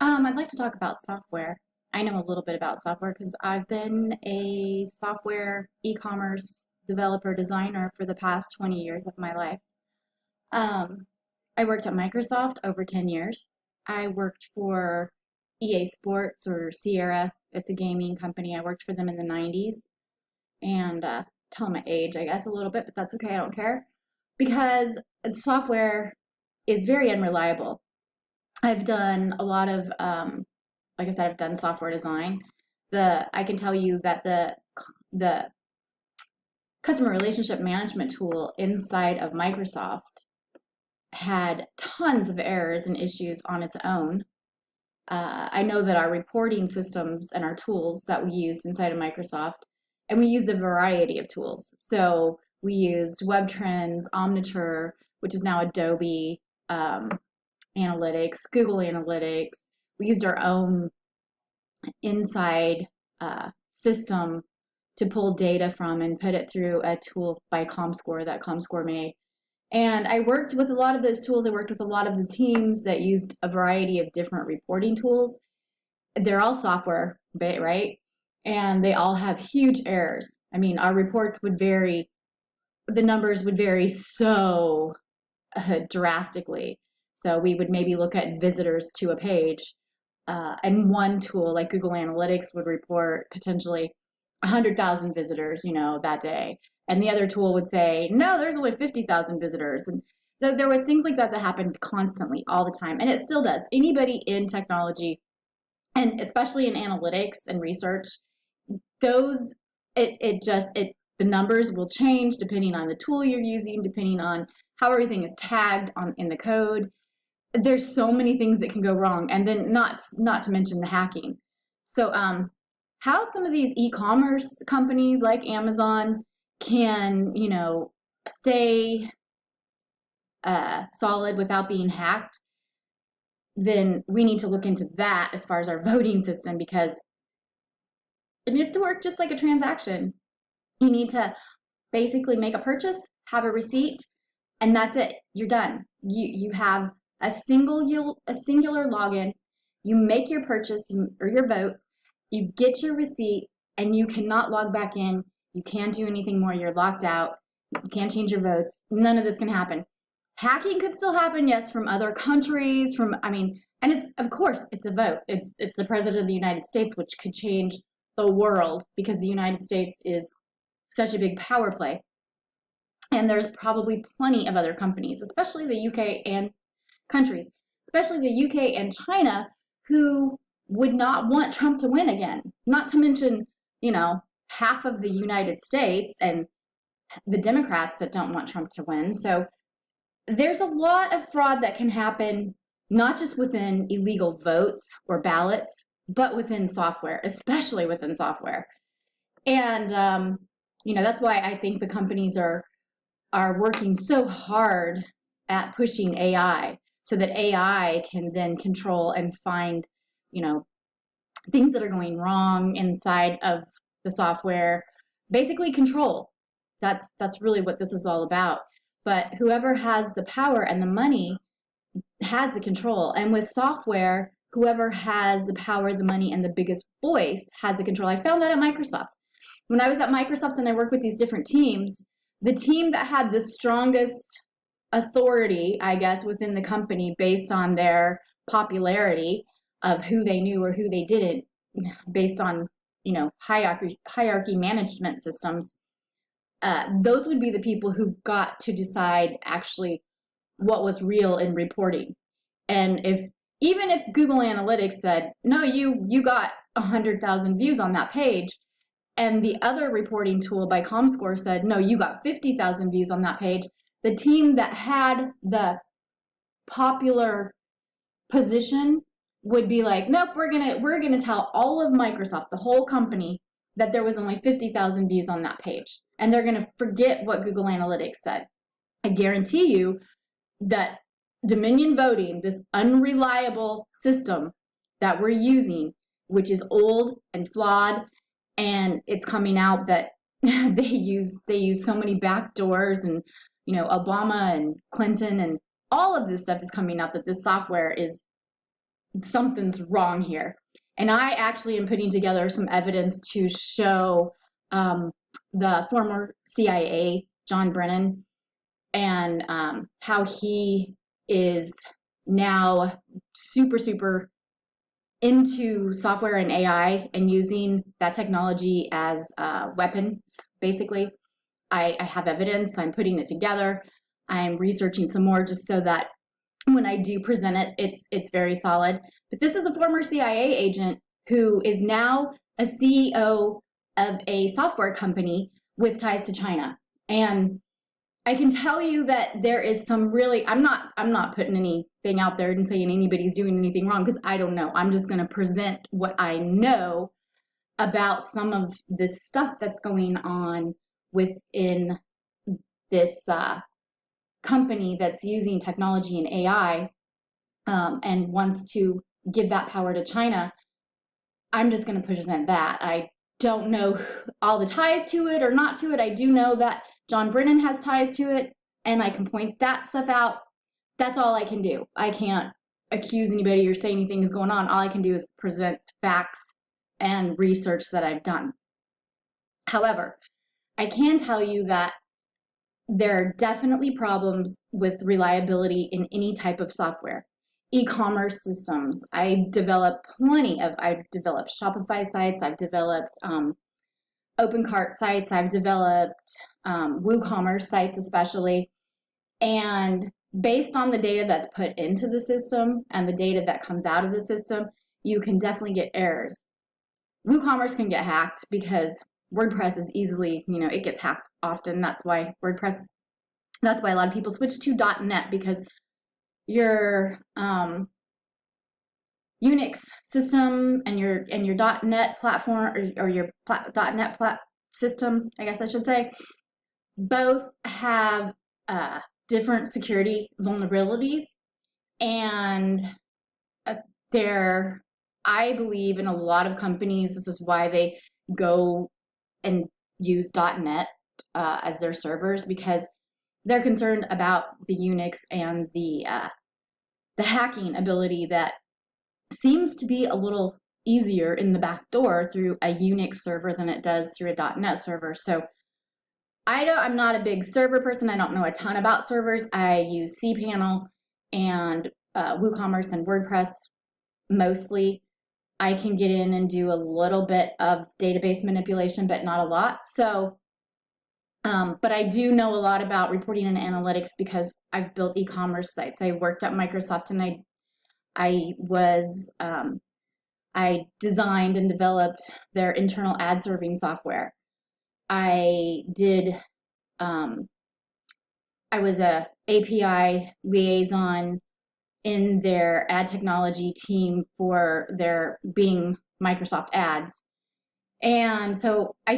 I'd like to talk about software. I know a little bit about software because I've been a software e-commerce developer designer for the past 20 years of my life. Um, I worked at Microsoft over 10 years. I worked for EA Sports or Sierra. It's a gaming company. I worked for them in the 90s and tell my age, I guess, a little bit, but that's okay. I don't care because software is very unreliable. I've done a lot of, like I said, I've done software design. I can tell you that the customer relationship management tool inside of Microsoft had tons of errors and issues on its own. I know that our reporting systems and our tools that we used inside of Microsoft, and we used a variety of tools. So we used WebTrends, Omniture, which is now Adobe, Analytics, Google Analytics. We used our own inside system to pull data from and put it through a tool by ComScore that ComScore made. And I worked with a lot of those tools. I worked with a lot of the teams that used a variety of different reporting tools. They're all software, right? And they all have huge errors. I mean, our reports would vary, the numbers would vary so drastically. So we would maybe look at visitors to a page, and one tool like Google Analytics would report potentially 100,000 visitors, that day. And the other tool would say, no, there's only 50,000 visitors. And so there was things like that that happened constantly all the time. And it still does. Anybody in technology, and especially in analytics and research, those, the numbers will change depending on the tool you're using, depending on how everything is tagged in the code. There's so many things that can go wrong, and then not to mention the hacking. So how some of these e-commerce companies like Amazon can stay solid without being hacked, then we need to look into that as far as our voting system, because it needs to work just like a transaction. You need to basically make a purchase, have a receipt, and that's it. You're done. You have a singular login. You make your purchase or your vote. You get your receipt, and you cannot log back in. You can't do anything more. You're locked out. You can't change your votes. None of this can happen. Hacking could still happen, yes, from other countries. And it's, of course, it's a vote. It's the president of the United States, which could change the world because the United States is such a big power play. And there's probably plenty of other companies, especially the UK and countries, especially the UK and China, who would not want Trump to win again. Not to mention, half of the United States and the Democrats that don't want Trump to win. So there's a lot of fraud that can happen, not just within illegal votes or ballots, but within software, especially within software. And that's why I think the companies are working so hard at pushing AI so that AI can then control and find, things that are going wrong inside of the software. Basically control. That's really what this is all about. But whoever has the power and the money has the control. And with software, whoever has the power, the money, and the biggest voice has the control. I found that at Microsoft. When I was at Microsoft and I worked with these different teams, the team that had the strongest authority, I guess, within the company based on their popularity of who they knew or who they didn't, based on hierarchy management systems, those would be the people who got to decide actually what was real in reporting. And even if Google Analytics said, no, you got 100,000 views on that page, and the other reporting tool by ComScore said, no, you got 50,000 views on that page, the team that had the popular position would be like, nope, we're gonna tell all of Microsoft, the whole company, that there was only 50,000 views on that page, and they're gonna forget what Google Analytics said. I guarantee you that Dominion voting, this unreliable system that we're using, which is old and flawed, and it's coming out that they use so many backdoors, and Obama and Clinton and all of this stuff is coming out, that this software is something's wrong here. And I actually am putting together some evidence to show the former CIA, John Brennan, and how he is now super into software and AI and using that technology as weapons, basically. I have evidence. I'm putting it together. I'm researching some more just so that when I do present it, it's very solid. But this is a former CIA agent who is now a CEO of a software company with ties to China. And I can tell you that there is some really, I'm not putting anything out there and saying anybody's doing anything wrong, because I don't know. I'm just going to present what I know about some of this stuff that's going on within this company that's using technology and AI and wants to give that power to China. I'm just going to present that. I don't know all the ties to it or not to it. I do know that John Brennan has ties to it, and I can point that stuff out. That's all I can do. I can't accuse anybody or say anything is going on. All I can do is present facts and research that I've done. However, I can tell you that there are definitely problems with reliability in any type of software. E-commerce systems. I've developed Shopify sites. I've developed OpenCart sites. I've developed WooCommerce sites, especially. And based on the data that's put into the system and the data that comes out of the system, you can definitely get errors. WooCommerce can get hacked because WordPress is easily, it gets hacked often. That's why a lot of people switch to .NET, because your Unix system and your .NET platform or your .NET system, I guess I should say, both have different security vulnerabilities, and I believe in a lot of companies, this is why they go and use .NET as their servers, because they're concerned about the Unix and the hacking ability that seems to be a little easier in the back door through a Unix server than it does through a .NET server. So I'm not a big server person. I don't know a ton about servers. I use cPanel and WooCommerce and WordPress mostly. I can get in and do a little bit of database manipulation, but not a lot. So, but I do know a lot about reporting and analytics because I've built e-commerce sites. I worked at Microsoft, and I designed and developed their internal ad serving software. I was a API liaison in their ad technology team for their Bing Microsoft ads. And so I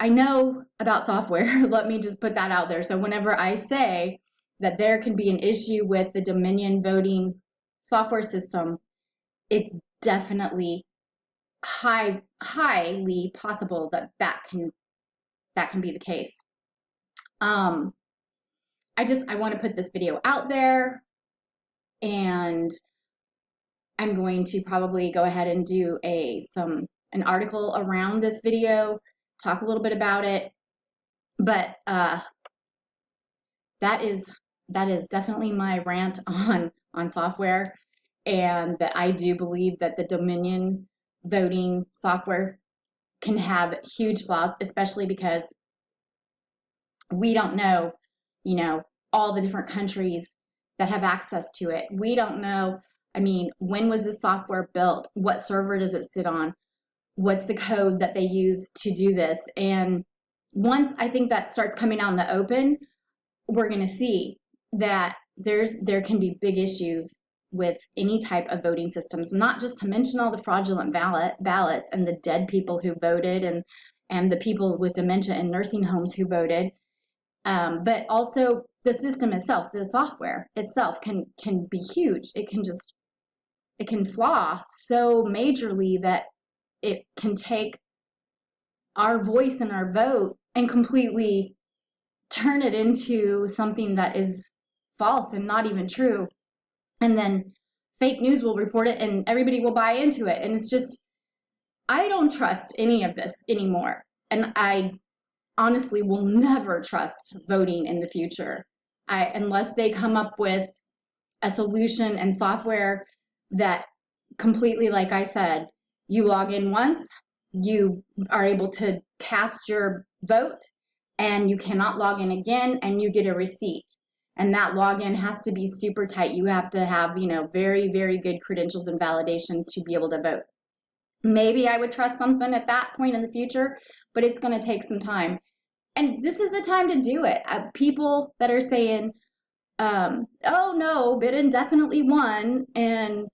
know about software. Let me just put that out there. So whenever I say that there can be an issue with the Dominion voting software system, it's definitely highly possible that can be the case. I want to put this video out there, and I'm going to probably go ahead and do an article around this video, talk a little bit about it. But that is definitely my rant on software, and that I do believe that the Dominion voting software can have huge flaws, especially because we don't know, all the different countries that have access to it. We don't know, when was this software built? What server does it sit on? What's the code that they use to do this? And once I think that starts coming out in the open, we're going to see that there can be big issues with any type of voting systems, not just to mention all the fraudulent ballots and the dead people who voted and the people with dementia in nursing homes who voted, but also the system itself, the software itself can be huge. It can flaw so majorly that it can take our voice and our vote and completely turn it into something that is false and not even true, and then fake news will report it and everybody will buy into it. And it's just, I don't trust any of this anymore. And I honestly will never trust voting in the future. Unless they come up with a solution and software that completely, like I said, you log in once, you are able to cast your vote, and you cannot log in again, and you get a receipt. And that login has to be super tight. You have to have, very, very good credentials and validation to be able to vote. Maybe I would trust something at that point in the future, but it's going to take some time. And this is the time to do it. People that are saying, oh no, Biden definitely won, and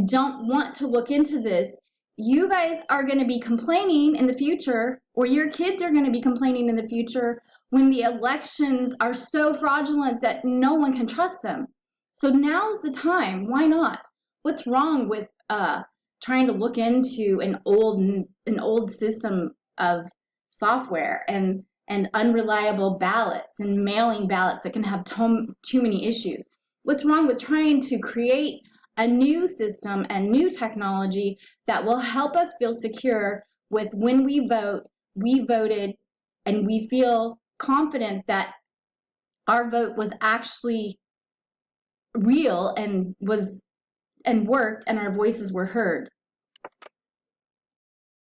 don't want to look into this, you guys are going to be complaining in the future, or your kids are going to be complaining in the future when the elections are so fraudulent that no one can trust them. So now's the time. Why not? What's wrong with trying to look into an old system of software and unreliable ballots and mailing ballots that can have too many issues? What's wrong with trying to create a new system and new technology that will help us feel secure with when we vote, we voted, and we feel confident that our vote was actually real and worked and our voices were heard?